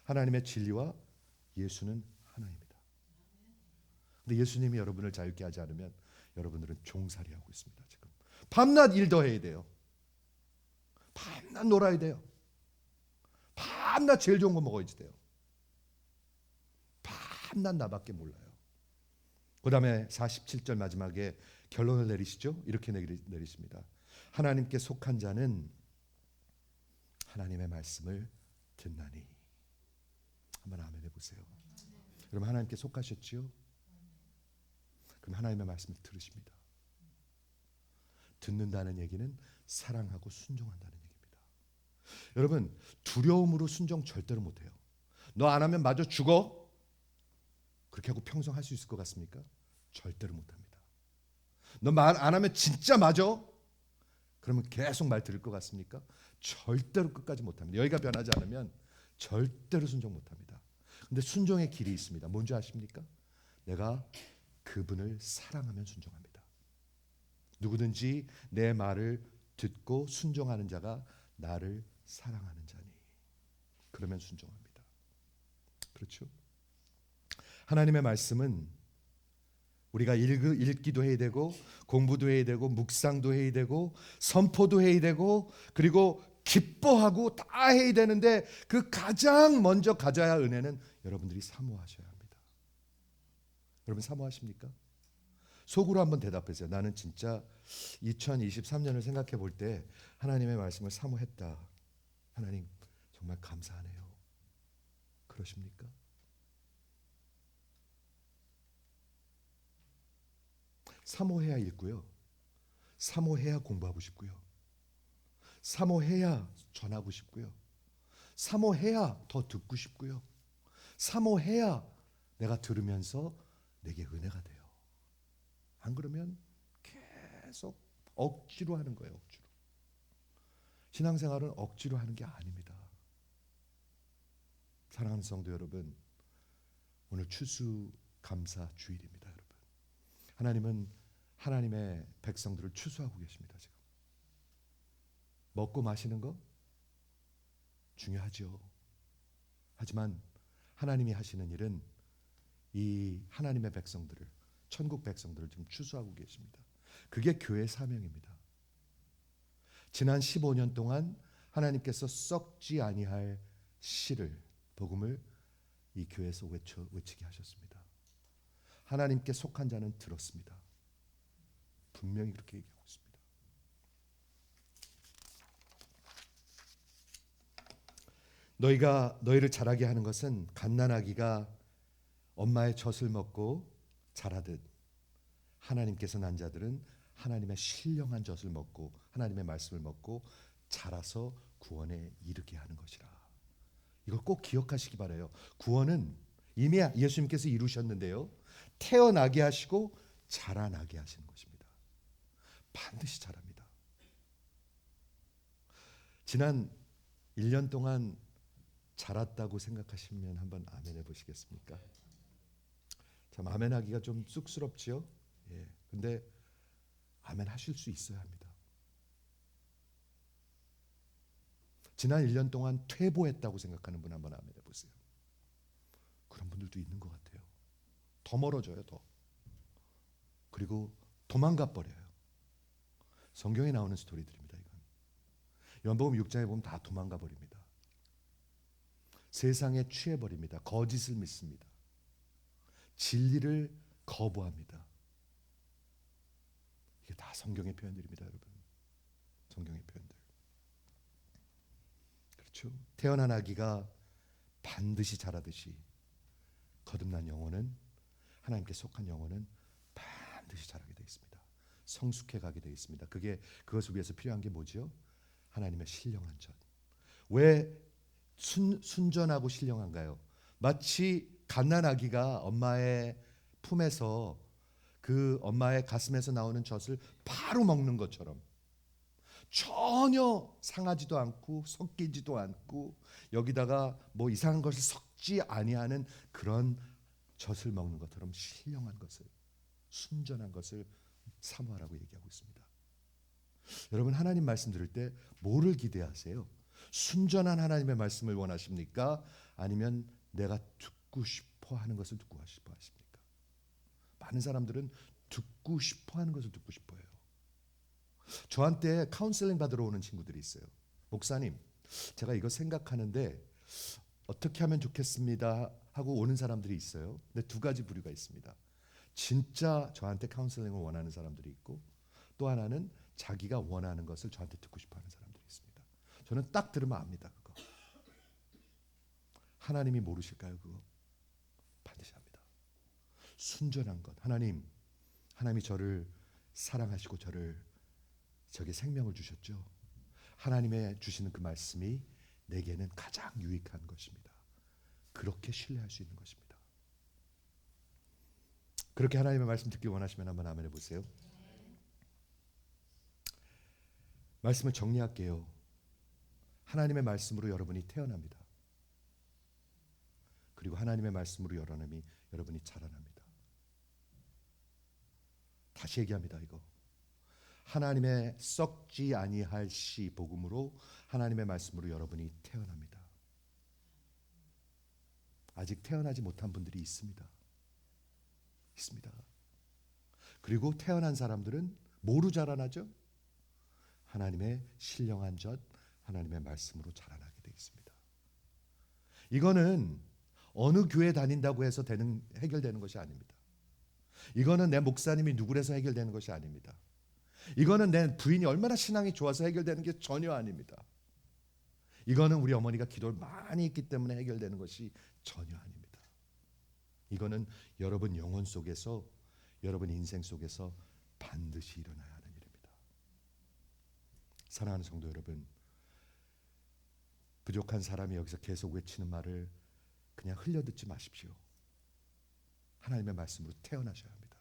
A: 하나님의 진리와 예수는 하나입니다. 근데 예수님이 여러분을 자유케 하지 않으면 여러분들은 종살이하고 있습니다. 지금 밤낮 일 더 해야 돼요. 밤낮 놀아야 돼요. 밤낮 제일 좋은 거 먹어야지 돼요. 밤낮 나밖에 몰라요. 그 다음에 47절 마지막에 결론을 내리시죠. 이렇게 내리십니다. 하나님께 속한 자는 하나님의 말씀을 듣나니. 한번 아멘 해보세요. 여러분 하나님께 속하셨지요? 그럼 하나님의 말씀을 들으십니다. 듣는다는 얘기는 사랑하고 순종한다는 얘기입니다. 여러분 두려움으로 순종 절대로 못해요. 너 안 하면 마저 죽어. 그렇게 하고 평생 할 수 있을 것 같습니까? 절대로 못합니다. 너 말 안 하면 진짜 맞아. 그러면 계속 말 들을 것 같습니까? 절대로 끝까지 못합니다. 여기가 변하지 않으면 절대로 순종 못합니다. 근데 순종의 길이 있습니다. 뭔지 아십니까? 내가 그분을 사랑하면 순종합니다. 누구든지 내 말을 듣고 순종하는 자가 나를 사랑하는 자니. 그러면 순종합니다. 그렇죠? 하나님의 말씀은 우리가 읽기도 해야 되고 공부도 해야 되고 묵상도 해야 되고 선포도 해야 되고 그리고 기뻐하고 다 해야 되는데 그 가장 먼저 가져야 할 은혜는 여러분들이 사모하셔야 합니다. 여러분 사모하십니까? 속으로 한번 대답하세요. 나는 진짜 2023년을 생각해 볼 때 하나님의 말씀을 사모했다. 하나님 정말 감사하네요. 그러십니까? 사모해야 읽고요. 사모해야 공부하고 싶고요. 사모해야 전하고 싶고요. 사모해야 더 듣고 싶고요. 사모해야 내가 들으면서 내게 은혜가 돼요. 안 그러면 계속 억지로 하는 거예요. 억지로. 신앙생활은 억지로 하는 게 아닙니다. 사랑하는 성도 여러분, 오늘 추수감사 주일입니다. 여러분, 하나님은 하나님의 백성들을 추수하고 계십니다. 지금 먹고 마시는 거 중요하죠. 하지만 하나님이 하시는 일은 이 하나님의 백성들을, 천국 백성들을 지금 추수하고 계십니다. 그게 교회 사명입니다. 지난 15년 동안 하나님께서 썩지 아니할 씨를, 복음을 이 교회에서 외치게 하셨습니다. 하나님께 속한 자는 들었습니다. 분명히 그렇게 얘기하고 있습니다. 너희를 자라게 하는 것은 갓난아기가 엄마의 젖을 먹고 자라듯 하나님께서 난 자들은 하나님의 신령한 젖을 먹고 하나님의 말씀을 먹고 자라서 구원에 이르게 하는 것이라. 이걸 꼭 기억하시기 바라요. 구원은 이미 예수님께서 이루셨는데요, 태어나게 하시고 자라나게 하시는 것입니다. 반드시 자랍니다. 지난 1년 동안 자랐다고 생각하시면 한번 아멘 해보시겠습니까? 참 아멘 하기가 좀 쑥스럽지요? 예. 근데 아멘 하실 수 있어야 합니다. 지난 1년 동안 퇴보했다고 생각하는 분 한번 아멘 해보세요. 그런 분들도 있는 것 같아요. 더 멀어져요. 더. 그리고 도망가 버려요. 성경에 나오는 스토리들입니다. 이건 요한복음 6장에 보면 다 도망가 버립니다. 세상에 취해 버립니다. 거짓을 믿습니다. 진리를 거부합니다. 이게 다 성경의 표현들입니다, 여러분. 성경의 표현들. 그렇죠? 태어난 아기가 반드시 자라듯이 거듭난 영혼은, 하나님께 속한 영혼은 반드시 자라게 되어 있습니다. 성숙해 가게 되어 있습니다. 그것을 위해서 필요한 게 뭐죠? 하나님의 신령한 전. 왜 순전하고 신령한가요? 마치 갓난아기가 엄마의 품에서 그 엄마의 가슴에서 나오는 젖을 바로 먹는 것처럼, 전혀 상하지도 않고 섞이지도 않고 여기다가 뭐 이상한 것을 섞지 아니하는 그런 젖을 먹는 것처럼 신령한 것을, 순전한 것을 사모하라고 얘기하고 있습니다. 여러분, 하나님 말씀 들을 때 뭐를 기대하세요? 순전한 하나님의 말씀을 원하십니까? 아니면 내가 듣고 싶어 하는 것을 듣고 싶어 하십니까? 많은 사람들은 듣고 싶어 하는 것을 듣고 싶어요. 저한테 카운셀링 받으러 오는 친구들이 있어요. 목사님, 제가 이거 생각하는데 어떻게 하면 좋겠습니다 하고 오는 사람들이 있어요. 근데 두 가지 부류가 있습니다. 진짜 저한테 카운셀링을 원하는 사람들이 있고, 또 하나는 자기가 원하는 것을 저한테 듣고 싶어 하는 사람들이 있습니다. 저는 딱 들으면 압니다. 그거 하나님이 모르실까요? 그거 반드시 압니다. 순전한 것. 하나님이 저를 사랑하시고 저에게 생명을 주셨죠. 하나님의 주시는 그 말씀이 내게는 가장 유익한 것입니다. 그렇게 신뢰할 수 있는 것입니다. 그렇게 하나님의 말씀 듣길 원하시면 한번 아멘 해보세요. 말씀을 정리할게요. 하나님의 말씀으로 여러분이 태어납니다. 그리고 하나님의 말씀으로 여러분이 자라납니다. 다시 얘기합니다. 이거 하나님의 썩지 아니할 시 복음으로, 하나님의 말씀으로 여러분이 태어납니다. 아직 태어나지 못한 분들이 있습니다. 그리고 태어난 사람들은 뭐로 자라나죠? 하나님의 신령한 젖, 하나님의 말씀으로 자라나게 되어 있습니다. 이거는 어느 교회 다닌다고 해서 해결되는 것이 아닙니다. 이거는 내 목사님이 누구래서 해결되는 것이 아닙니다. 이거는 내 부인이 얼마나 신앙이 좋아서 해결되는 게 전혀 아닙니다. 이거는 우리 어머니가 기도를 많이 했기 때문에 해결되는 것이 전혀 아닙니다. 이거는 여러분 영혼 속에서, 여러분 인생 속에서 반드시 일어나야 하는 일입니다. 사랑하는 성도 여러분, 부족한 사람이 여기서 계속 외치는 말을 그냥 흘려듣지 마십시오. 하나님의 말씀으로 태어나셔야 합니다.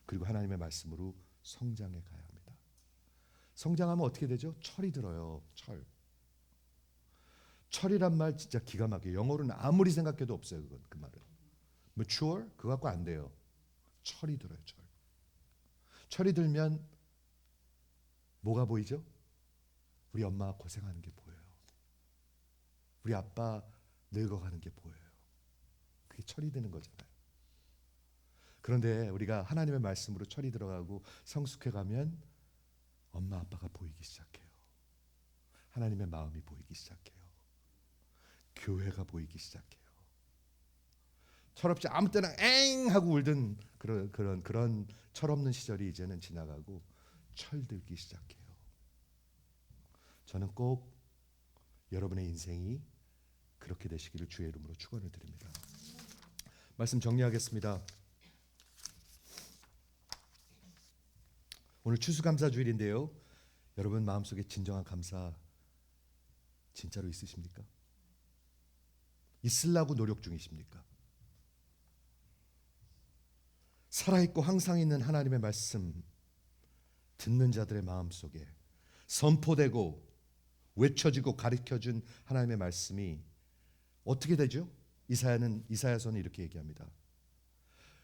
A: 그리고 하나님의 말씀으로 성장해 가야 합니다. 성장하면 어떻게 되죠? 철이 들어요. 철이란 말 진짜 기가 막혀요. 영어로는 아무리 생각해도 없어요. 그 말은 mature? 그거 갖고 안 돼요. 철이 들어요. 철이 들면 뭐가 보이죠? 우리 엄마 고생하는 게 보여요. 우리 아빠 늙어가는 게 보여요. 그게 철이 드는 거잖아요. 그런데 우리가 하나님의 말씀으로 철이 들어가고 성숙해 가면 엄마 아빠가 보이기 시작해요. 하나님의 마음이 보이기 시작해요. 교회가 보이기 시작해요. 철없이 아무 때나 엥 하고 울던 그런 철없는 시절이 이제는 지나가고 철들기 시작해요. 저는 꼭 여러분의 인생이 그렇게 되시기를 주의 이름으로 축원을 드립니다. 말씀 정리하겠습니다. 오늘 추수감사주일인데요. 여러분 마음속에 진정한 감사 진짜로 있으십니까? 있으려고 노력 중이십니까? 살아있고 항상 있는 하나님의 말씀 듣는 자들의 마음속에 선포되고 외쳐지고 가르쳐준 하나님의 말씀이 어떻게 되죠? 이사야서는 이렇게 얘기합니다.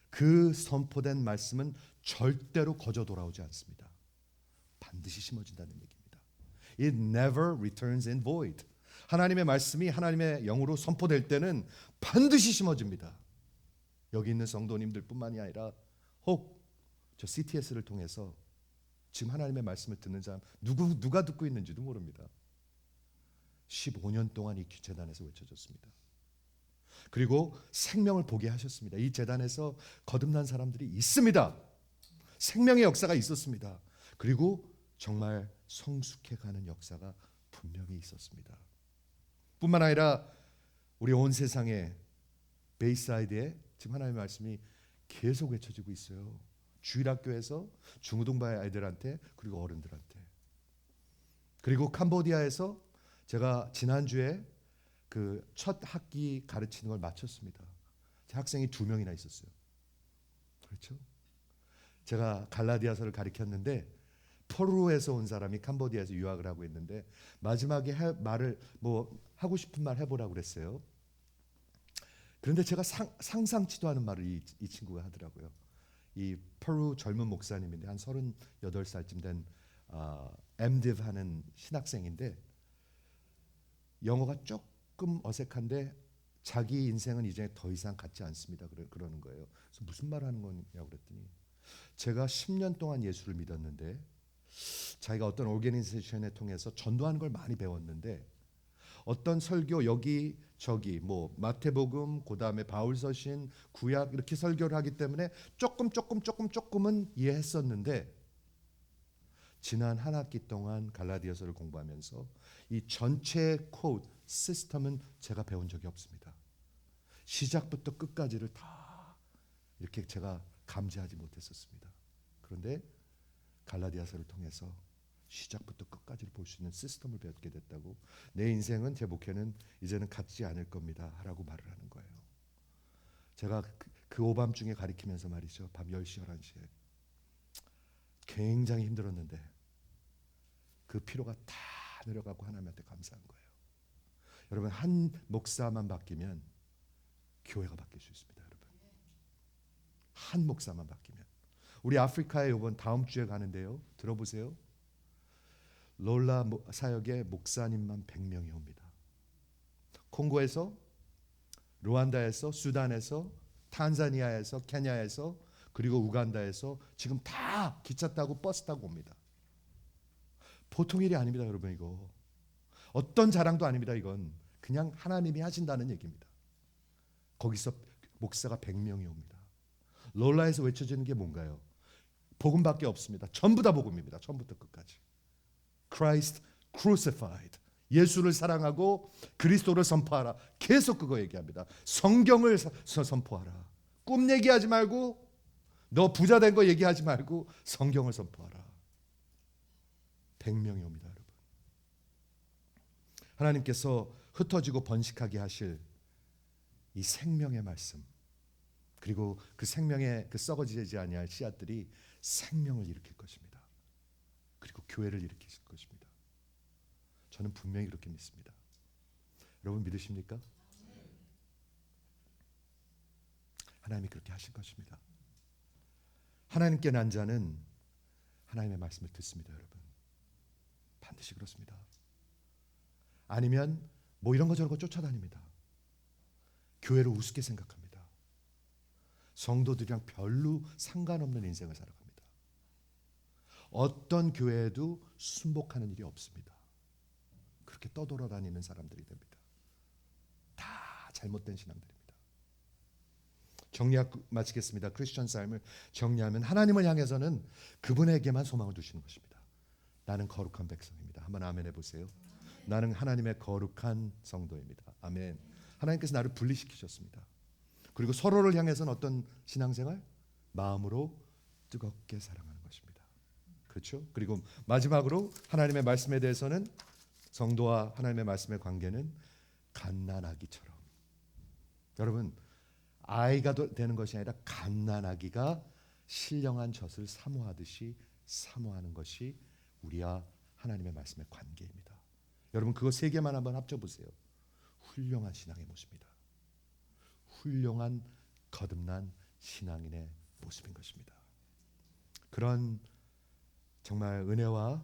A: 그 선포된 말씀은 절대로 거저 돌아오지 않습니다. 반드시 심어진다는 얘기입니다. It never returns in void. 하나님의 말씀이 하나님의 영으로 선포될 때는 반드시 심어집니다. 여기 있는 성도님들 뿐만이 아니라 혹 저 CTS를 통해서 지금 하나님의 말씀을 듣는 사람 누가 듣고 있는지도 모릅니다. 15년 동안 이 재단에서 외쳐졌습니다. 그리고 생명을 보게 하셨습니다. 이 재단에서 거듭난 사람들이 있습니다. 생명의 역사가 있었습니다. 그리고 정말 성숙해가는 역사가 분명히 있었습니다. 뿐만 아니라 우리 온 세상에 베이사이드에 지금 하나님의 말씀이 계속 외쳐지고 있어요. 주일학교에서 중고등부의 아이들한테, 그리고 어른들한테. 그리고 캄보디아에서 제가 지난주에 그 첫 학기 가르치는 걸 마쳤습니다. 제 학생이 2명이나 있었어요. 그렇죠? 제가 갈라디아서를 가르쳤는데 포르에서 온 사람이 캄보디아에서 유학을 하고 있는데 마지막에 말을 뭐 하고 싶은 말 해보라고 그랬어요. 그런데 제가 상상치도 않은 말을 이 친구가 하더라고요. 이 페루 젊은 목사님인데 한 38살쯤 된 MDiv 하는 신학생인데 영어가 조금 어색한데 자기 인생은 이제 더 이상 같지 않습니다. 그러는 거예요. 그래서 무슨 말 하는 거냐고 그랬더니 제가 10년 동안 예수를 믿었는데 자기가 어떤 오르게니제이션에 통해서 전도하는 걸 많이 배웠는데 어떤 설교 여기 저기 뭐 마태복음 그다음에 바울서신 구약 이렇게 설교를 하기 때문에 조금은 이해했었는데 지난 한 학기 동안 갈라디아서를 공부하면서 이 전체 코드 시스템은 제가 배운 적이 없습니다. 시작부터 끝까지를 다 이렇게 제가 감지하지 못했었습니다. 그런데 갈라디아서를 통해서 시작부터 끝까지를 볼 수 있는 시스템을 배우게 됐다고, 내 인생은, 제 목회는 이제는 같지 않을 겁니다 라고 말을 하는 거예요. 제가 그 오밤중에 가리키면서 말이죠, 밤 10시 11시에 굉장히 힘들었는데 그 피로가 다 내려가고 하나님한테 감사한 거예요. 여러분, 한 목사만 바뀌면 교회가 바뀔 수 있습니다. 여러분, 한 목사만 바뀌면. 우리 아프리카에 이번 다음 주에 가는데요, 들어보세요. 롤라 사역에 목사님만 100명이 옵니다. 콩고에서, 루안다에서, 수단에서, 탄자니아에서, 케냐에서, 그리고 우간다에서 지금 다 기차 타고 버스 타고 옵니다. 보통 일이 아닙니다. 여러분, 이거 어떤 자랑도 아닙니다. 이건 그냥 하나님이 하신다는 얘기입니다. 거기서 목사가 100명이 옵니다. 롤라에서 외쳐지는 게 뭔가요? 복음밖에 없습니다. 전부 다 복음입니다. 처음부터 끝까지. Christ crucified. 예수를 사랑하고 그리스도를 선포하라. 계속 그거 얘기합니다. 성경을 선포하라. 꿈 얘기하지 말고, 너 부자 된 거 얘기하지 말고 성경을 선포하라. 100명이 옵니다, 여러분. 하나님께서 흩어지고 번식하게 하실 이 생명의 말씀, 그리고 그 생명의 그 썩어지지 아니할 씨앗들이 생명을 일으킬 것입니다. 그리고 교회를 일으킬 것입니다. 저는 분명히 그렇게 믿습니다. 여러분 믿으십니까? 하나님이 그렇게 하실 것입니다. 하나님께 난 자는 하나님의 말씀을 듣습니다. 여러분, 반드시 그렇습니다. 아니면 뭐 이런 거 저런 거 쫓아다닙니다. 교회를 우습게 생각합니다. 성도들이랑 별로 상관없는 인생을 살아갑니다. 어떤 교회에도 순복하는 일이 없습니다. 그렇게 떠돌아다니는 사람들이 됩니다. 다 잘못된 신앙들입니다. 정리하고 마치겠습니다. 크리스천 삶을 정리하면 하나님을 향해서는 그분에게만 소망을 두시는 것입니다. 나는 거룩한 백성입니다. 한번 아멘 해보세요. 나는 하나님의 거룩한 성도입니다. 아멘. 하나님께서 나를 분리시키셨습니다. 그리고 서로를 향해서는 어떤 신앙생활? 마음으로 뜨겁게 사랑하는 것입니다. 그렇죠? 그리고 마지막으로 하나님의 말씀에 대해서는, 성도와 하나님의 말씀의 관계는 갓난아기처럼. 여러분, 아이가 되는 것이 아니라 갓난아기가 신령한 젖을 사모하듯이 사모하는 것이 우리와 하나님의 말씀의 관계입니다. 여러분, 그거 3개만 한번 합쳐보세요. 훌륭한 신앙의 모습입니다. 훌륭한 거듭난 신앙인의 모습인 것입니다. 그런 정말 은혜와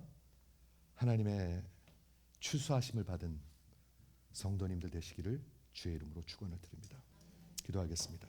A: 하나님의 추수하심을 받은 성도님들 되시기를 주의 이름으로 축원을 드립니다. 기도하겠습니다.